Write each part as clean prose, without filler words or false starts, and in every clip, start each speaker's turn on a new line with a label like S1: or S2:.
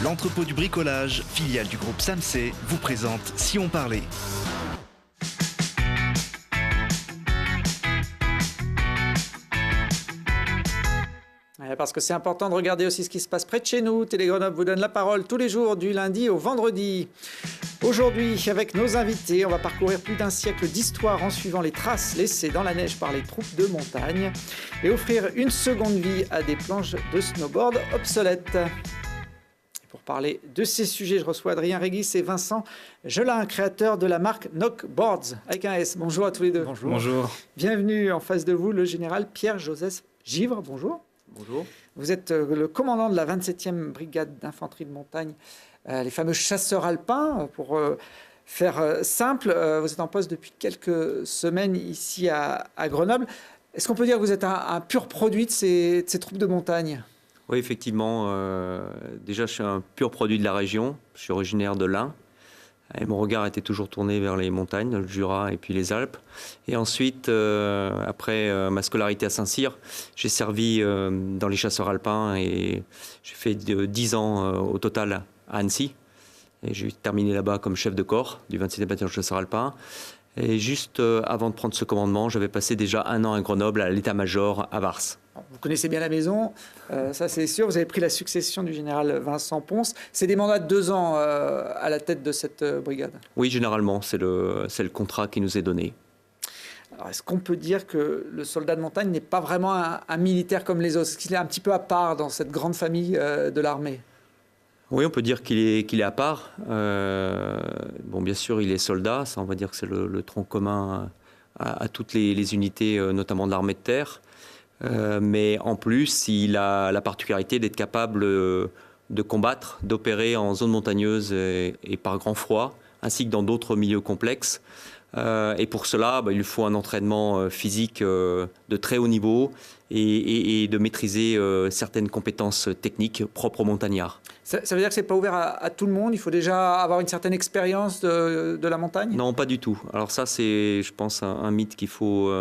S1: L'entrepôt du bricolage, filiale du groupe Samsey, vous présente Si on parlait.
S2: Parce que c'est important de regarder aussi ce qui se passe près de chez nous. Télé Grenoble vous donne la parole tous les jours du lundi au vendredi. Aujourd'hui, avec nos invités, on va parcourir plus d'un siècle d'histoire en suivant les traces laissées dans la neige par les troupes de montagne et offrir une seconde vie à des planches de snowboard obsolètes. Et pour parler de ces sujets, je reçois Adrien Régis et Vincent Gelin, créateurs de la marque Knockboards, avec un S. Bonjour à tous les deux.
S3: Bonjour. Bonjour.
S2: Bienvenue en face de vous, le général Pierre-Joseph Givre. Bonjour.
S3: Bonjour.
S2: Vous êtes le commandant de la 27e brigade d'infanterie de montagne, les fameux chasseurs alpins. Pour faire simple, vous êtes en poste depuis quelques semaines ici à Grenoble. Est-ce qu'on peut dire que vous êtes un pur produit de ces troupes de montagne ?
S3: Oui, effectivement. Déjà, je suis un pur produit de la région. Je suis originaire de l'Ain. Et mon regard était toujours tourné vers les montagnes, le Jura et puis les Alpes. Et ensuite, après ma scolarité à Saint-Cyr, j'ai servi dans les chasseurs alpins et j'ai fait 10 ans au total à Annecy. Et j'ai terminé là-bas comme chef de corps du 27e bataillon de chasseurs alpins. Et juste avant de prendre ce commandement, j'avais passé déjà 1 an à Grenoble à l'état-major à Vars.
S2: Vous connaissez bien la maison, ça c'est sûr. Vous avez pris la succession du général Vincent Ponce. C'est des mandats de 2 ans à la tête de cette brigade.
S3: Oui, généralement, c'est le contrat qui nous est donné.
S2: Alors, est-ce qu'on peut dire que le soldat de montagne n'est pas vraiment un militaire comme les autres? Est-ce qu'il est un petit peu à part dans cette grande famille de l'armée?
S3: Oui, on peut dire qu'il est à part. Bon, bien sûr, il est soldat. Ça, on va dire que c'est le tronc commun à toutes les unités, notamment de l'armée de terre. Mais en plus, il a la particularité d'être capable de combattre, d'opérer en zone montagneuse et par grand froid, ainsi que dans d'autres milieux complexes. Et pour cela, il faut un entraînement physique de très haut niveau et de maîtriser certaines compétences techniques propres aux montagnards.
S2: Ça veut dire que ce n'est pas ouvert à tout le monde? Il faut déjà avoir une certaine expérience de la montagne?
S3: Non, pas du tout. Alors ça, c'est, je pense, un mythe qu'il faut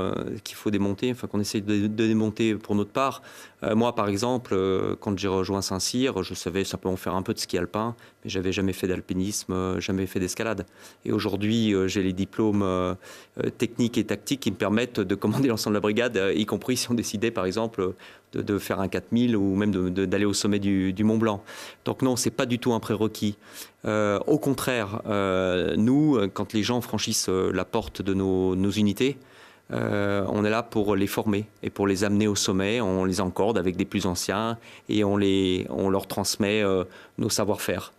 S3: démonter, enfin qu'on essaie de démonter pour notre part. Moi, par exemple, quand j'ai rejoint Saint-Cyr, je savais simplement faire un peu de ski alpin, mais j'avais jamais fait d'alpinisme, jamais fait d'escalade. Et aujourd'hui, j'ai les diplômes techniques et tactiques qui me permettent de commander l'ensemble de la brigade, y compris si on décidait, par exemple, de faire un 4000 ou même d'aller au sommet du Mont Blanc. Donc non, c'est pas du tout un prérequis. Au contraire, nous, quand les gens franchissent la porte de nos unités, on est là pour les former et pour les amener au sommet. On les encorde avec des plus anciens et on leur transmet nos savoir-faire.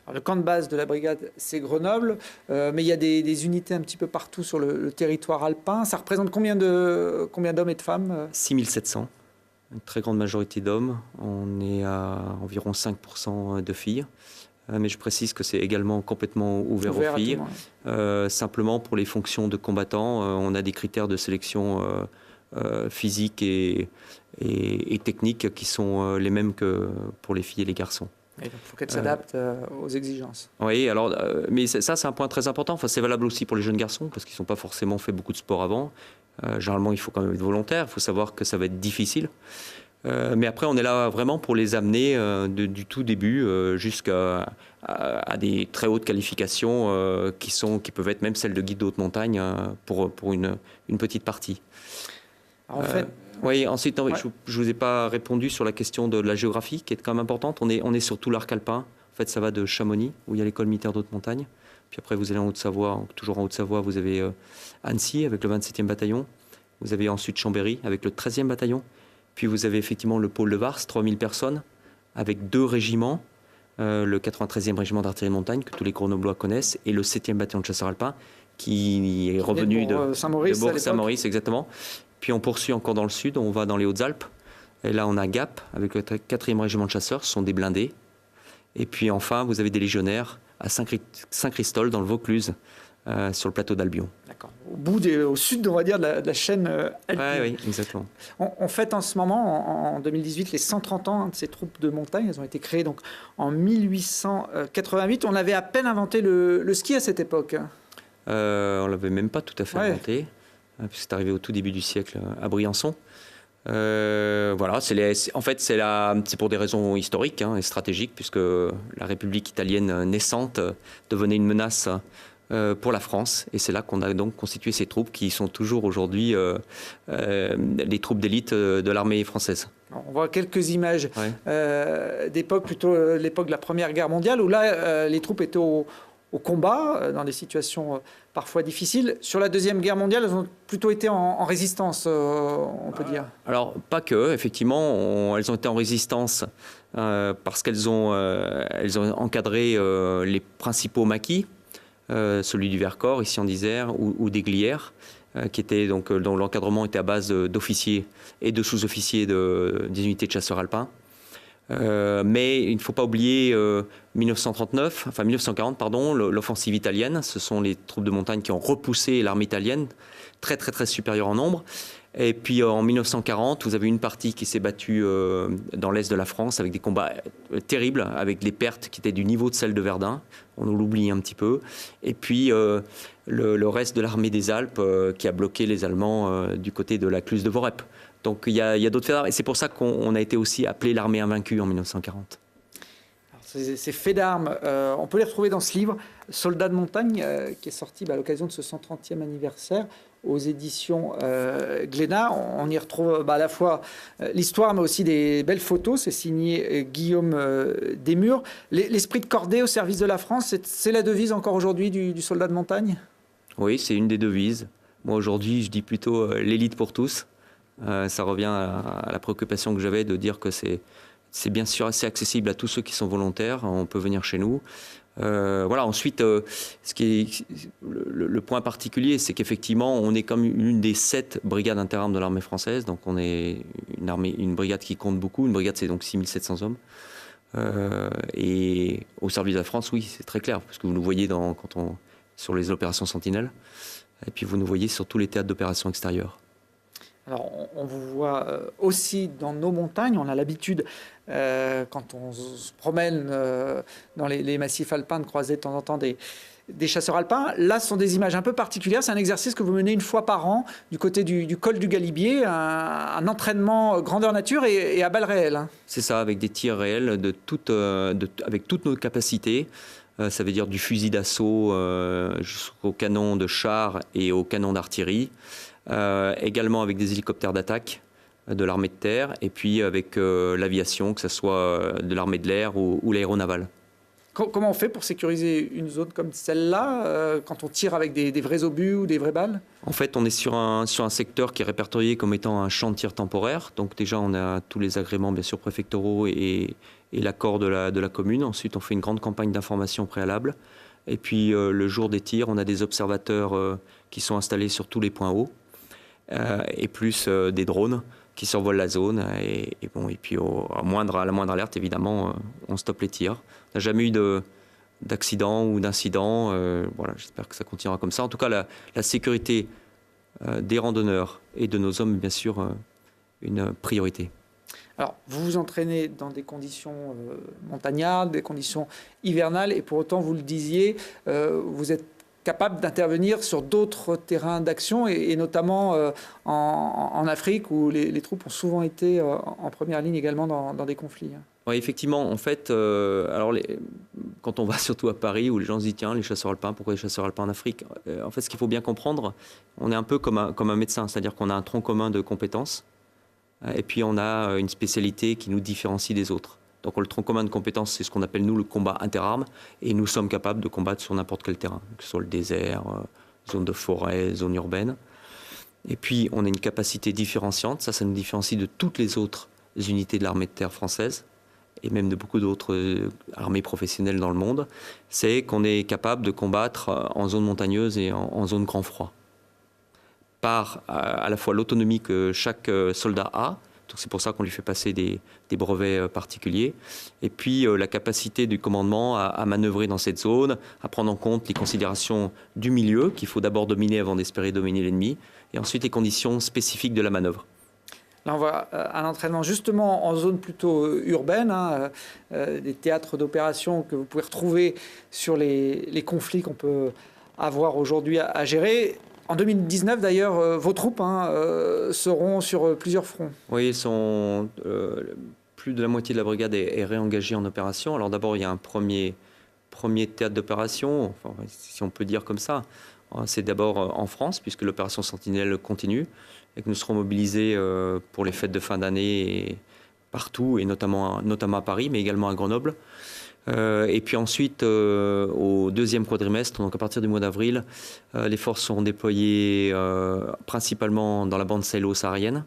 S2: Alors, le camp de base de la brigade, c'est Grenoble, mais il y a des unités un petit peu partout sur le territoire alpin. Ça représente combien d'hommes et de femmes?
S3: 6700, une très grande majorité d'hommes. On est à environ 5% de filles. Mais je précise que c'est également complètement ouvert aux filles. Simplement pour les fonctions de combattants, on a des critères de sélection physique et technique qui sont les mêmes que pour les filles et les garçons.
S2: Il faut qu'elles s'adaptent aux exigences.
S3: Oui, alors, mais ça, c'est un point très important. Enfin, c'est valable aussi pour les jeunes garçons parce qu'ils n'ont pas forcément fait beaucoup de sport avant. Généralement, il faut quand même être volontaire. Il faut savoir que ça va être difficile. Mais après, on est là vraiment pour les amener du tout début jusqu'à des très hautes qualifications qui peuvent être même celles de guide de haute montagne pour une petite partie.
S2: Alors, en fait,
S3: oui, ensuite, ouais. Je ne vous ai pas répondu sur la question de la géographie qui est quand même importante. On est sur tout l'arc alpin. En fait, ça va de Chamonix, où il y a l'école militaire de haute montagne. Puis après, vous allez en Haute-Savoie. Toujours en Haute-Savoie, vous avez Annecy avec le 27e bataillon. Vous avez ensuite Chambéry avec le 13e bataillon. Puis vous avez effectivement le pôle de Vars, 3000 personnes, avec 2 régiments, le 93e régiment d'artillerie de montagne, que tous les Grenoblois connaissent, et le 7e bataillon de chasseurs alpins, qui est revenu de Saint-Maurice, exactement. Puis on poursuit encore dans le sud, on va dans les Hautes-Alpes, et là on a Gap, avec le 4e régiment de chasseurs, ce sont des blindés. Et puis enfin, vous avez des légionnaires à Saint-Christol, dans le Vaucluse, sur le plateau d'Albion.
S2: D'accord. Au sud, on va dire, de la chaîne alpine.
S3: Oui, exactement.
S2: On fête en ce moment, en 2018, les 130 ans de ces troupes de montagne. Elles ont été créées donc, en 1888. On avait à peine inventé le ski à cette époque.
S3: On ne l'avait même pas tout à fait inventé, puisque c'est arrivé au tout début du siècle à Briançon. Voilà, en fait, c'est pour des raisons historiques et stratégiques, puisque la République italienne naissante devenait une menace pour la France. Et c'est là qu'on a donc constitué ces troupes qui sont toujours aujourd'hui les troupes d'élite de l'armée française.
S2: On voit quelques images d'époque, plutôt l'époque de la Première Guerre mondiale, où là, les troupes étaient au combat, dans des situations parfois difficiles. Sur la Deuxième Guerre mondiale, elles ont plutôt été en résistance, on peut dire.
S3: Alors, pas que. Effectivement, elles ont été en résistance parce qu'elles ont encadré les principaux maquis, celui du Vercors, ici en Isère, ou des Glières, dont l'encadrement était à base d'officiers et de sous-officiers des unités de chasseurs alpins. Mais il ne faut pas oublier 1940, l'offensive italienne. Ce sont les troupes de montagne qui ont repoussé l'armée italienne, très très très supérieure en nombre. Et puis en 1940, vous avez une partie qui s'est battue dans l'est de la France avec des combats terribles, avec des pertes qui étaient du niveau de celles de Verdun. On l'oublie un petit peu. Et puis le reste de l'armée des Alpes qui a bloqué les Allemands du côté de la Cluse de Vorep. Donc il y a d'autres faits d'armes. Et c'est pour ça qu'on a été aussi appelé l'armée invaincue en 1940.
S2: Ces faits d'armes, on peut les retrouver dans ce livre, Soldats de montagne, qui est sorti à l'occasion de ce 130e anniversaire aux éditions Glénat. On y retrouve à la fois l'histoire, mais aussi des belles photos. C'est signé Guillaume Desmurs. L'esprit de cordée au service de la France, c'est la devise encore aujourd'hui du soldat de montagne?
S3: Oui, c'est une des devises. Moi, aujourd'hui, je dis plutôt l'élite pour tous. Ça revient à la préoccupation que j'avais de dire que c'est bien sûr assez accessible à tous ceux qui sont volontaires. On peut venir chez nous. Voilà. Ensuite, ce qui est le point particulier, c'est qu'effectivement, on est comme l'une des 7 brigades interarmes de l'armée française. Donc, on est une brigade qui compte beaucoup. Une brigade, c'est donc 6700 hommes. Et au service de la France, oui, c'est très clair, parce que vous nous voyez sur les opérations Sentinelle, et puis vous nous voyez sur tous les théâtres d'opérations extérieures.
S2: Alors, on vous voit aussi dans nos montagnes. On a l'habitude, quand on se promène dans les massifs alpins, de croiser de temps en temps des chasseurs alpins. Là, ce sont des images un peu particulières. C'est un exercice que vous menez une fois par an du côté du col du Galibier, un entraînement grandeur nature et à balles réelles.
S3: C'est ça, avec des tirs réels, avec toutes nos capacités. Ça veut dire du fusil d'assaut jusqu'au canon de char et au canon d'artillerie. Également avec des hélicoptères d'attaque de l'armée de terre, et puis avec l'aviation, que ce soit de l'armée de l'air ou l'aéronavale.
S2: Comment on fait pour sécuriser une zone comme celle-là, quand on tire avec des vrais obus ou des vraies balles?
S3: En fait, on est sur un secteur qui est répertorié comme étant un champ de tir temporaire. Donc déjà, on a tous les agréments, bien sûr, préfectoraux et l'accord de la commune. Ensuite, on fait une grande campagne d'information préalable. Et puis, le jour des tirs, on a des observateurs qui sont installés sur tous les points hauts. Et plus des drones qui survolent la zone. Et puis à la moindre alerte, évidemment, on stoppe les tirs. On n'a jamais eu d'accident ou d'incident. Voilà, j'espère que ça continuera comme ça. En tout cas, la sécurité des randonneurs et de nos hommes, bien sûr, une priorité.
S2: Alors, vous vous entraînez dans des conditions montagnardes, des conditions hivernales, et pour autant, vous le disiez, vous êtes capable d'intervenir sur d'autres terrains d'action, et notamment en Afrique, où les troupes ont souvent été en première ligne également dans des conflits.
S3: Oui, effectivement. En fait, quand on va surtout à Paris, où les gens se disent « Tiens, les chasseurs alpins, pourquoi les chasseurs alpins en Afrique ?» En fait, ce qu'il faut bien comprendre, on est un peu comme un médecin, c'est-à-dire qu'on a un tronc commun de compétences, et puis on a une spécialité qui nous différencie des autres. Donc le tronc commun de compétences, c'est ce qu'on appelle, nous, le combat interarmes. Et nous sommes capables de combattre sur n'importe quel terrain, que ce soit le désert, zone de forêt, zone urbaine. Et puis, on a une capacité différenciante. Ça nous différencie de toutes les autres unités de l'armée de terre française, et même de beaucoup d'autres armées professionnelles dans le monde. C'est qu'on est capable de combattre en zone montagneuse et en zone grand froid. Par à la fois l'autonomie que chaque soldat a. Donc c'est pour ça qu'on lui fait passer des brevets particuliers. Et puis la capacité du commandement à manœuvrer dans cette zone, à prendre en compte les considérations du milieu, qu'il faut d'abord dominer avant d'espérer dominer l'ennemi, et ensuite les conditions spécifiques de la manœuvre.
S2: Là, on voit un entraînement justement en zone plutôt urbaine, des théâtres d'opération que vous pouvez retrouver sur les conflits qu'on peut avoir aujourd'hui à gérer. En 2019, d'ailleurs, vos troupes seront sur plusieurs fronts.
S3: Oui, plus de la moitié de la brigade est réengagée en opération. Alors d'abord, il y a un premier théâtre d'opération, enfin, si on peut dire comme ça. C'est d'abord en France, puisque l'opération Sentinelle continue, et que nous serons mobilisés pour les fêtes de fin d'année partout, et notamment à Paris, mais également à Grenoble. Et puis ensuite, au deuxième quadrimestre, donc à partir du mois d'avril, les forces seront déployées principalement dans la bande sahélo-saharienne,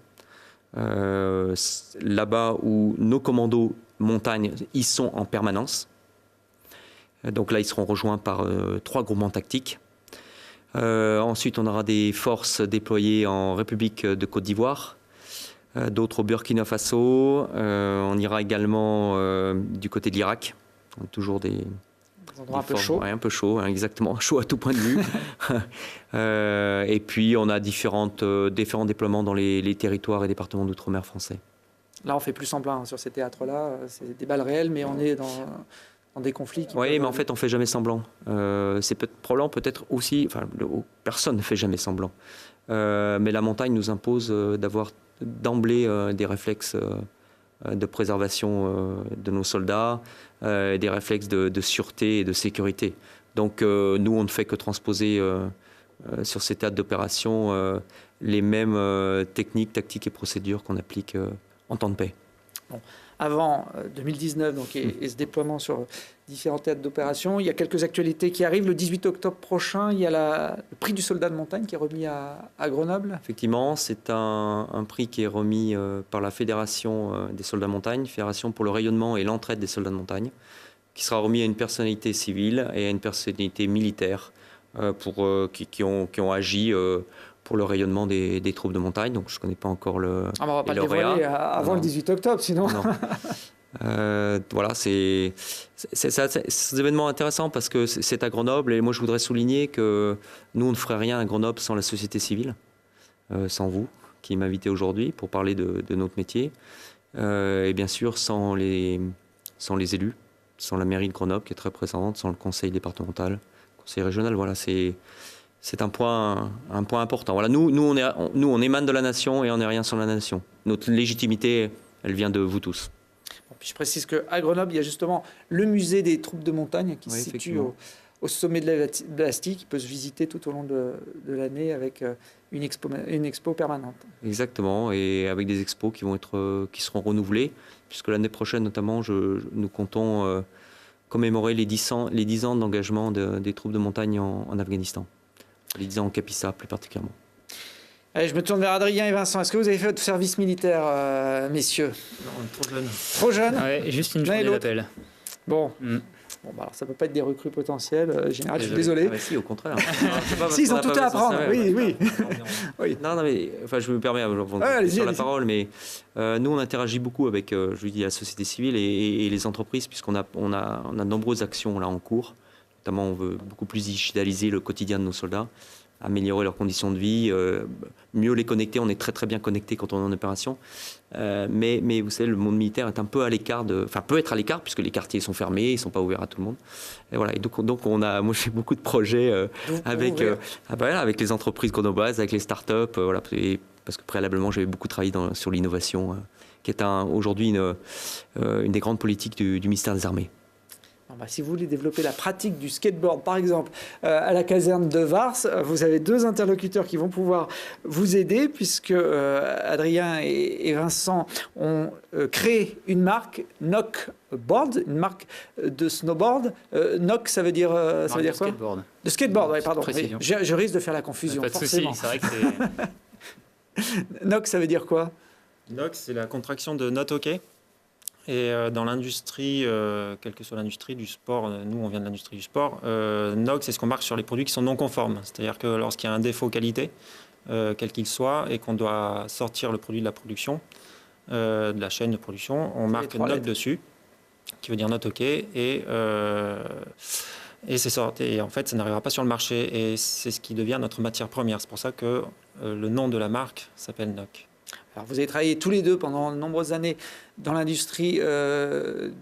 S3: là-bas où nos commandos montagne y sont en permanence. Donc là, ils seront rejoints par 3 groupements tactiques. Ensuite, on aura des forces déployées en République de Côte d'Ivoire, d'autres au Burkina Faso. On ira également du côté de l'Irak. Toujours des
S2: endroits un peu chauds.
S3: Ouais, un peu chaud, hein, exactement, chaud à tout point de vue. Et puis, on a différents déploiements dans les territoires et départements d'outre-mer français.
S2: Là, on fait plus semblant sur ces théâtres-là. C'est des balles réelles, mais on est dans des conflits.
S3: Oui, mais en fait, on ne fait jamais semblant. C'est probablement peut-être aussi... Enfin, personne ne fait jamais semblant. Mais la montagne nous impose d'avoir d'emblée des réflexes de préservation de nos soldats, des réflexes de sûreté et de sécurité. Donc nous, on ne fait que transposer sur ces théâtres d'opération les mêmes techniques, tactiques et procédures qu'on applique en temps de paix.
S2: Bon. Avant 2019 donc, et ce déploiement sur différents théâtres d'opération, il y a quelques actualités qui arrivent. Le 18 octobre prochain, il y a le prix du soldat de montagne qui est remis à Grenoble.
S3: Effectivement, c'est un prix qui est remis par la Fédération des soldats de montagne, Fédération pour le rayonnement et l'entraide des soldats de montagne, qui sera remis à une personnalité civile et à une personnalité militaire qui ont agi pour le rayonnement des troupes de montagne. Donc je ne connais pas encore le
S2: on ne va pas le dévoiler avant le 18 octobre, sinon.
S3: Voilà, c'est des événements intéressants parce que c'est à Grenoble. Et moi, je voudrais souligner que nous, on ne ferait rien à Grenoble sans la société civile, sans vous, qui m'invitez aujourd'hui pour parler de notre métier. Et bien sûr, sans les élus, sans la mairie de Grenoble qui est très présente, sans le conseil départemental, le conseil régional. Voilà, c'est un point important. Voilà, nous, on émane de la nation et on n'est rien sans la nation. Notre légitimité, elle vient de vous tous.
S2: Bon, puis je précise qu'à Grenoble, il y a justement le musée des troupes de montagne qui se situe au sommet de la Blastie, qui peut se visiter tout au long de l'année avec une expo permanente.
S3: Exactement, et avec des expos qui seront renouvelées, puisque l'année prochaine notamment, nous comptons commémorer les 10 ans d'engagement des troupes de montagne en Afghanistan. Les 10 ans en Capissa plus particulièrement.
S2: Allez, je me tourne vers Adrien et Vincent. Est-ce que vous avez fait votre service militaire, messieurs?
S4: Non, on est trop jeune.
S2: Trop jeune?
S4: Ouais, juste une journée d'appel.
S2: Bon. Bon, bah alors ça ne peut pas être des recrues potentielles. Général, je suis désolé.
S3: Ah bah si, au contraire.
S2: Si, ils ont tout à apprendre. Oui.
S3: Non, mais enfin, je me permets sur la parole, mais nous, on interagit beaucoup avec, je vous dis, la société civile et les entreprises, puisqu'on a de nombreuses actions là en cours. Notamment, on veut beaucoup plus digitaliser le quotidien de nos soldats, améliorer leurs conditions de vie, mieux les connecter. On est très très bien connectés quand on est en opération. Mais vous savez, le monde militaire est un peu à l'écart peut être à l'écart puisque les quartiers sont fermés, ils ne sont pas ouverts à tout le monde. Et voilà. Et donc moi j'ai beaucoup de projets avec les entreprises grenobloises, avec les startups, voilà, parce que préalablement j'avais beaucoup travaillé sur l'innovation, qui est aujourd'hui une des grandes politiques du ministère des Armées.
S2: Si vous voulez développer la pratique du skateboard, par exemple, à la caserne de Vars, vous avez 2 interlocuteurs qui vont pouvoir vous aider, puisque Adrien et Vincent ont créé une marque, Nock Board, une marque de snowboard. Nock, ça veut dire quoi?
S4: Skateboard.
S2: De skateboard, oui, pardon. Oui. Je risque de faire la confusion,
S4: pas de
S2: forcément.
S4: souci, c'est vrai que c'est...
S2: Nock, ça veut dire quoi?
S5: Nock, c'est la contraction de Not OK. Et dans l'industrie, quelle que soit l'industrie du sport, nous on vient de l'industrie du sport, NOC c'est ce qu'on marque sur les produits qui sont non conformes. C'est-à-dire que lorsqu'il y a un défaut qualité, quel qu'il soit, et qu'on doit sortir le produit de la production, de la chaîne de production, on marque NOC dessus, qui veut dire Not OK, et c'est sorti. Et en fait ça n'arrivera pas sur le marché, et c'est ce qui devient notre matière première. C'est pour ça que le nom de la marque s'appelle NOC.
S2: Alors, vous avez travaillé tous les deux pendant de nombreuses années dans l'industrie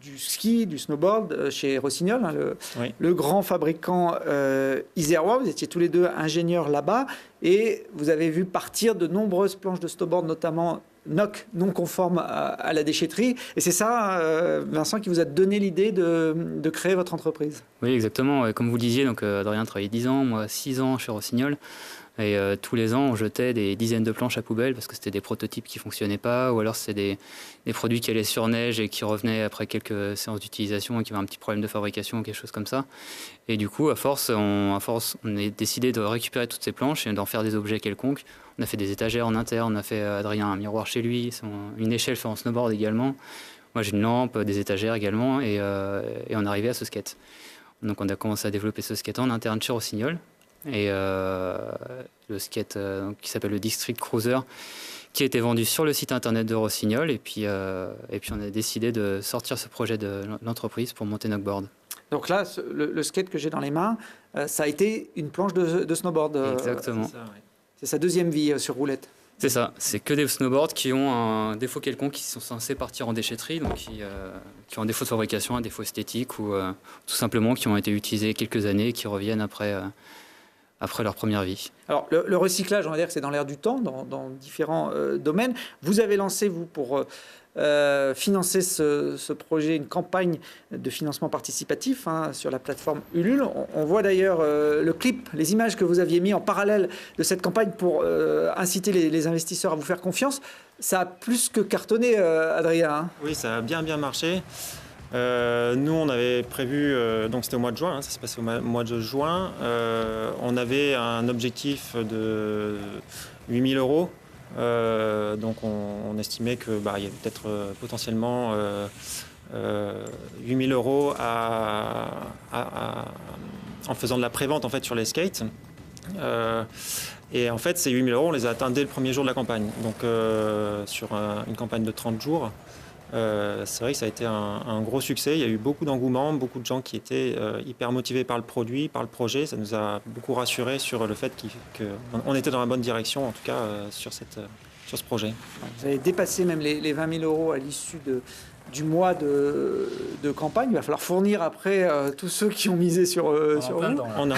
S2: du ski, du snowboard, chez Rossignol, hein, le grand fabricant isérois. Vous étiez tous les deux ingénieurs là-bas et vous avez vu partir de nombreuses planches de snowboard, notamment NOC, non conformes à la déchetterie. Et c'est ça, Vincent, qui vous a donné l'idée de créer votre entreprise.
S4: Oui, exactement. Comme vous le disiez, donc, Adrien travaillait 10 ans, moi 6 ans chez Rossignol. Et tous les ans, on jetait des dizaines de planches à poubelle parce que c'était des prototypes qui ne fonctionnaient pas, ou alors c'était des produits qui allaient sur neige et qui revenaient après quelques séances d'utilisation et qui avaient un petit problème de fabrication ou quelque chose comme ça. Et du coup, à force, on a décidé de récupérer toutes ces planches et d'en faire des objets quelconques. On a fait des étagères en interne, on a fait Adrien un miroir chez lui, une échelle fait en snowboard également. Moi, j'ai une lampe, des étagères également, et on est arrivé à ce skate. Donc, on a commencé à développer ce skate en interne chez Rossignol. Et le skate qui s'appelle le District Cruiser, qui a été vendu sur le site internet de Rossignol. Et puis on a décidé de sortir ce projet de l'entreprise pour monter Knockboard.
S2: Donc là, le skate que j'ai dans les mains, ça a été une planche de snowboard.
S4: Exactement.
S5: C'est ça, ouais.
S2: C'est sa deuxième vie sur roulette.
S4: C'est ça, c'est que des snowboards qui ont un défaut quelconque, qui sont censés partir en déchetterie, donc qui ont un défaut de fabrication, un défaut esthétique, ou tout simplement qui ont été utilisés quelques années et qui reviennent après leur première vie.
S2: Alors, le recyclage, on va dire que c'est dans l'air du temps, dans différents domaines. Vous avez lancé, vous, pour financer ce projet, une campagne de financement participatif sur la plateforme Ulule. On voit d'ailleurs le clip, les images que vous aviez mis en parallèle de cette campagne pour inciter les investisseurs à vous faire confiance. Ça a plus que cartonné, Adrien. Hein.
S5: Oui, ça a bien marché. Nous, on avait prévu, donc c'était au mois de juin, ça s'est passé au mois de juin, on avait un objectif de 8 000 euros. Donc on estimait qu'il y avait peut-être potentiellement 8 000 euros en faisant de la prévente en fait, sur les skates. Et en fait, ces 8 000 euros, on les a atteints dès le premier jour de la campagne. Donc sur une campagne de 30 jours. C'est vrai que ça a été un gros succès. Il y a eu beaucoup d'engouement, beaucoup de gens qui étaient hyper motivés par le produit, par le projet. Ça nous a beaucoup rassurés sur le fait qu'on était dans la bonne direction, en tout cas sur ce projet.
S2: Vous avez dépassé même les 20 000 euros à l'issue du mois de campagne. Il va falloir fournir après tous ceux qui ont misé sur vous.
S5: On a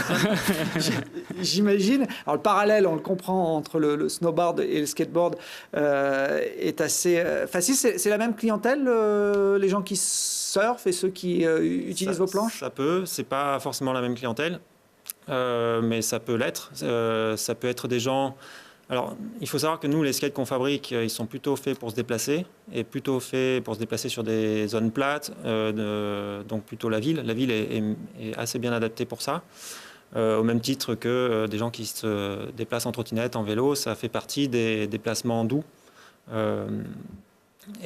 S2: J'imagine. Alors le parallèle, on le comprend, entre le snowboard et le skateboard est assez facile. C'est la même clientèle, les gens qui surfent et ceux qui utilisent vos planches?
S5: Ça peut. C'est pas forcément la même clientèle, mais ça peut l'être. Ça peut être des gens... Alors, il faut savoir que nous, les skates qu'on fabrique, ils sont plutôt faits pour se déplacer et plutôt faits pour se déplacer sur des zones plates, donc plutôt la ville. La ville est assez bien adaptée pour ça. Au même titre que des gens qui se déplacent en trottinette, en vélo, ça fait partie des déplacements doux.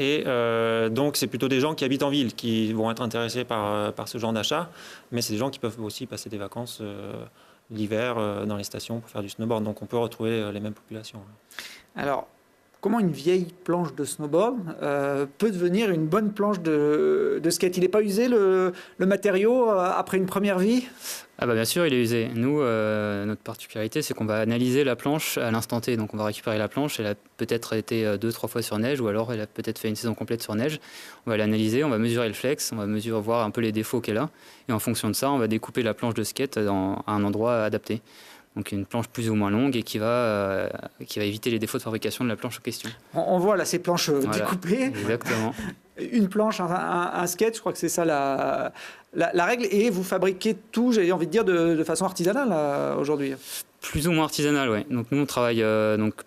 S5: Donc, c'est plutôt des gens qui habitent en ville qui vont être intéressés par ce genre d'achat, mais c'est des gens qui peuvent aussi passer des vacances l'hiver dans les stations pour faire du snowboard. Donc on peut retrouver les mêmes populations.
S2: Alors, comment une vieille planche de snowboard peut devenir une bonne planche de skate? Il n'est pas usé le matériau après une première vie?
S4: Ah bah bien sûr, il est usé. Nous, notre particularité, c'est qu'on va analyser la planche à l'instant T. Donc on va récupérer la planche, elle a peut-être été 2-3 fois sur neige, ou alors elle a peut-être fait une saison complète sur neige. On va l'analyser, on va mesurer le flex, on va voir un peu les défauts qu'elle a. Et en fonction de ça, on va découper la planche de skate à un endroit adapté. Donc une planche plus ou moins longue et qui va éviter les défauts de fabrication de la planche en question.
S2: On voit là ces planches découpées.
S4: Exactement.
S2: Une planche, un skate, je crois que c'est ça la règle. Et vous fabriquez tout, j'ai envie de dire, de façon artisanale aujourd'hui.
S4: Plus ou moins artisanale, oui. Donc nous, on travaille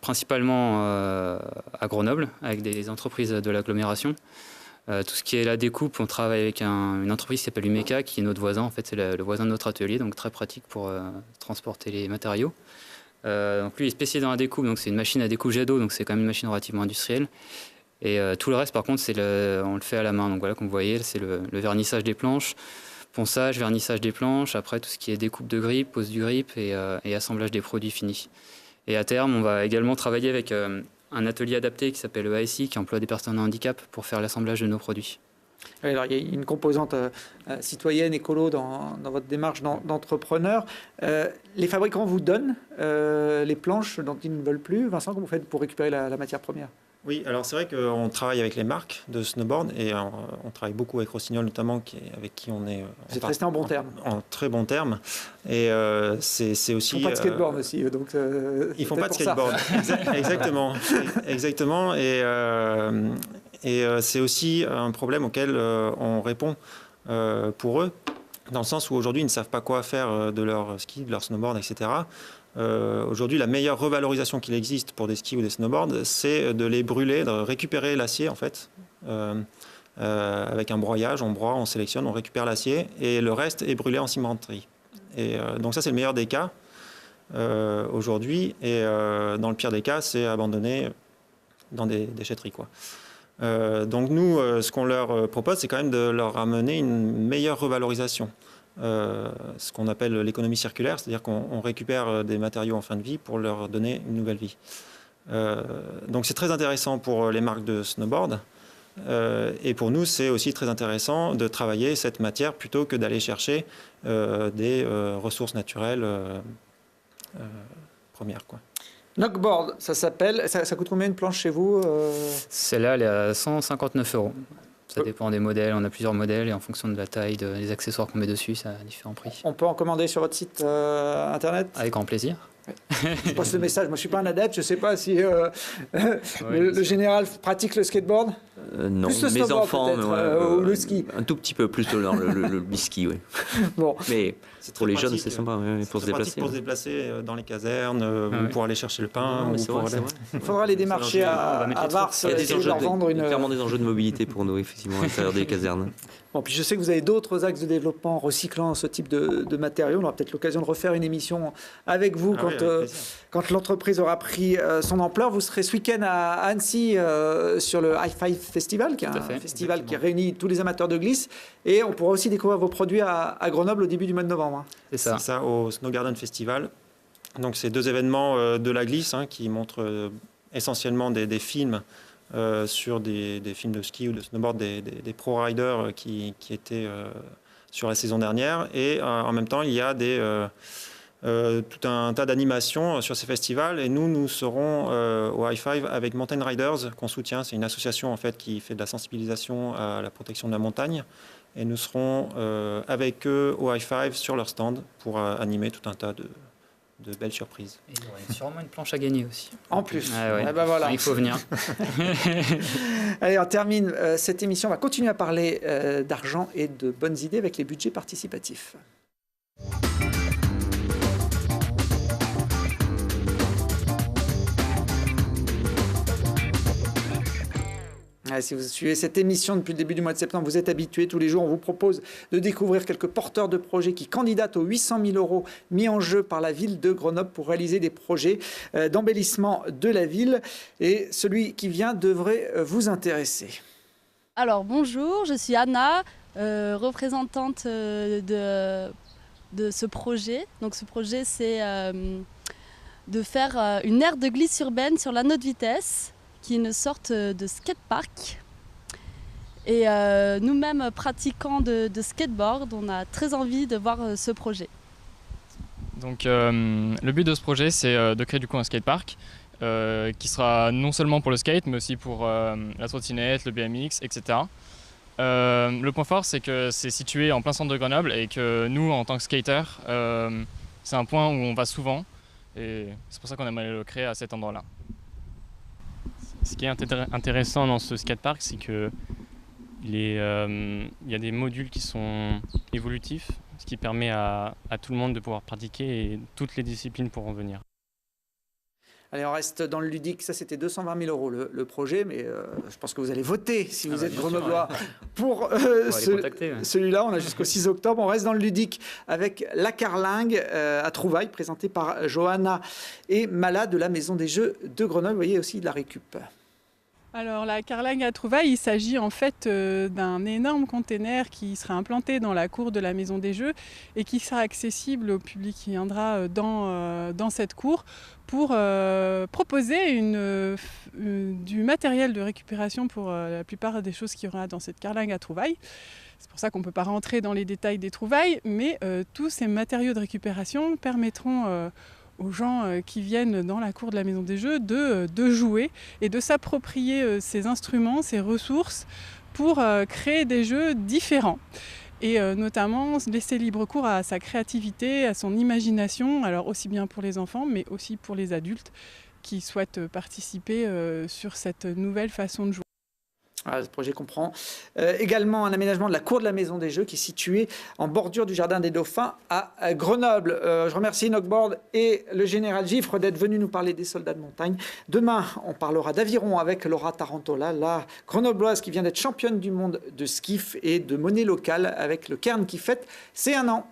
S4: principalement à Grenoble avec des entreprises de l'agglomération. Tout ce qui est la découpe, on travaille avec une entreprise qui s'appelle Umeka, qui est notre voisin. En fait, c'est le voisin de notre atelier, donc très pratique pour transporter les matériaux. Donc lui, il est spécialisé dans la découpe, donc c'est une machine à découpe jet d'eau, donc c'est quand même une machine relativement industrielle. Et tout le reste, par contre, on le fait à la main. Donc voilà, comme vous voyez, c'est le vernissage des planches, ponçage, vernissage des planches, après tout ce qui est découpe de grip, pose du grip et assemblage des produits finis. Et à terme, on va également travailler avec un atelier adapté qui s'appelle EASI, qui emploie des personnes en handicap pour faire l'assemblage de nos produits.
S2: Alors, il y a une composante citoyenne, écolo dans votre démarche d'entrepreneur. Les fabricants vous donnent les planches dont ils ne veulent plus. Vincent, comment vous faites pour récupérer la matière première?
S5: Oui, alors c'est vrai qu'on travaille avec les marques de snowboard et on travaille beaucoup avec Rossignol notamment, avec qui on est
S2: Vous êtes resté en bon terme.
S5: En très bon terme. Et c'est aussi...
S2: Ils font pas de skateboard aussi, donc
S5: ils font pas de skateboard. Exactement. Exactement. Et c'est aussi un problème auquel on répond pour eux, dans le sens où aujourd'hui ils ne savent pas quoi faire de leur ski, de leur snowboard, etc. Aujourd'hui, la meilleure revalorisation qu'il existe pour des skis ou des snowboards, c'est de les brûler, de récupérer l'acier en fait. Avec un broyage, on broie, on sélectionne, on récupère l'acier et le reste est brûlé en cimenterie. Et donc ça, c'est le meilleur des cas aujourd'hui. Et dans le pire des cas, c'est abandonné dans des déchetteries, quoi. Donc nous, ce qu'on leur propose, c'est quand même de leur amener une meilleure revalorisation. Ce qu'on appelle l'économie circulaire, c'est-à-dire qu'on récupère des matériaux en fin de vie pour leur donner une nouvelle vie. Donc c'est très intéressant pour les marques de snowboard. Et pour nous, c'est aussi très intéressant de travailler cette matière plutôt que d'aller chercher des ressources naturelles premières, quoi.
S2: Knockboard, ça s'appelle. Ça coûte combien une planche chez vous
S4: Celle-là, elle est à 159 €. Ça dépend des modèles, on a plusieurs modèles et en fonction de la taille des accessoires qu'on met dessus, ça a différents prix.
S2: On peut en commander sur votre site internet?
S4: Avec grand plaisir.
S2: Je passe le message, moi je ne suis pas un adepte, je ne sais pas si le général pratique le skateboard.
S3: Non,
S2: plus le
S3: mes enfants,
S2: ou le ski.
S3: Un tout petit peu plus le biski, oui.
S2: Bon.
S3: Mais pour les jeunes, c'est sympa, pour se déplacer.
S5: Pour se déplacer dans les casernes, pour aller chercher le pain.
S2: Il faudra les démarcher à Vars et leur vendre une...
S3: Il y a clairement des enjeux de mobilité pour nous, effectivement, à l'intérieur des casernes.
S2: Bon, puis je sais que vous avez d'autres axes de développement recyclant ce type de matériaux. On aura peut-être l'occasion de refaire une émission avec vous quand l'entreprise aura pris son ampleur. Vous serez ce week-end à Annecy sur le High Five Festival, qui est un festival qui réunit tous les amateurs de glisse. Et on pourra aussi découvrir vos produits à Grenoble au début du mois de novembre.
S5: C'est ça, au Snow Garden Festival. Donc c'est 2 événements de la glisse qui montrent essentiellement des films sur des films de ski ou de snowboard des pro-riders qui étaient sur la saison dernière. Et en même temps, il y a tout un tas d'animations sur ces festivals. Et nous serons au High Five avec Mountain Riders, qu'on soutient. C'est une association en fait, qui fait de la sensibilisation à la protection de la montagne. Et nous serons avec eux au High Five sur leur stand pour animer tout un tas de belles surprises.
S4: Et il y aura sûrement une planche à gagner aussi.
S2: En plus.
S4: Ah ouais.
S2: Ben voilà.
S4: Il faut venir.
S2: Allez, on termine cette émission. On va continuer à parler d'argent et de bonnes idées avec les budgets participatifs. Si vous suivez cette émission depuis le début du mois de septembre, vous êtes habitués. Tous les jours, on vous propose de découvrir quelques porteurs de projets qui candidatent aux 800 000 € mis en jeu par la ville de Grenoble pour réaliser des projets d'embellissement de la ville. Et celui qui vient devrait vous intéresser.
S6: Alors bonjour, je suis Anna, représentante de ce projet. Donc ce projet, c'est de faire une aire de glisse urbaine sur l'anneau de vitesse, qui est une sorte de skatepark. Et nous-mêmes, pratiquants de skateboard, on a très envie de voir ce projet.
S7: Donc le but de ce projet, c'est de créer du coup un skatepark qui sera non seulement pour le skate, mais aussi pour la trottinette, le BMX, etc. Le point fort, c'est que c'est situé en plein centre de Grenoble et que nous, en tant que skaters, c'est un point où on va souvent. Et c'est pour ça qu'on aimerait le créer à cet endroit-là.
S8: Ce qui est intéressant dans ce skatepark, c'est qu'il y a des modules qui sont évolutifs, ce qui permet à tout le monde de pouvoir pratiquer et toutes les disciplines pourront venir.
S2: Allez, on reste dans le ludique. Ça, c'était 220 000 € le projet, mais je pense que vous allez voter si vous êtes grenoblois pour celui-là. On a jusqu'au 6 octobre. On reste dans le ludique avec la carlingue à Trouvailles, présentée par Johanna et Mala de la Maison des Jeux de Grenoble. Vous voyez aussi de la récup.
S9: Alors la carlingue à Trouvailles, il s'agit en fait d'un énorme container qui sera implanté dans la cour de la Maison des Jeux et qui sera accessible au public qui viendra dans cette cour pour proposer du matériel de récupération pour la plupart des choses qu'il y aura dans cette carlingue à Trouvailles. C'est pour ça qu'on ne peut pas rentrer dans les détails des trouvailles, mais tous ces matériaux de récupération permettront aux gens qui viennent dans la cour de la Maison des Jeux de jouer et de s'approprier ces instruments, ces ressources pour créer des jeux différents. Et notamment laisser libre cours à sa créativité, à son imagination, alors aussi bien pour les enfants mais aussi pour les adultes qui souhaitent participer sur cette nouvelle façon de jouer.
S2: Voilà, ce projet comprend également un aménagement de la cour de la Maison des Jeux qui est située en bordure du Jardin des Dauphins à Grenoble. Je remercie Knockboard et le général Giffre d'être venus nous parler des soldats de montagne. Demain, on parlera d'aviron avec Laura Tarantola, la grenobloise qui vient d'être championne du monde de skiff, et de monnaie locale avec le Cairn qui fête ses 1 an.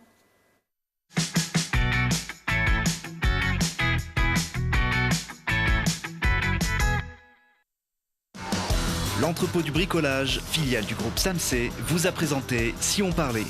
S1: L'entrepôt du bricolage, filiale du groupe SAMC, vous a présenté Si on parlait.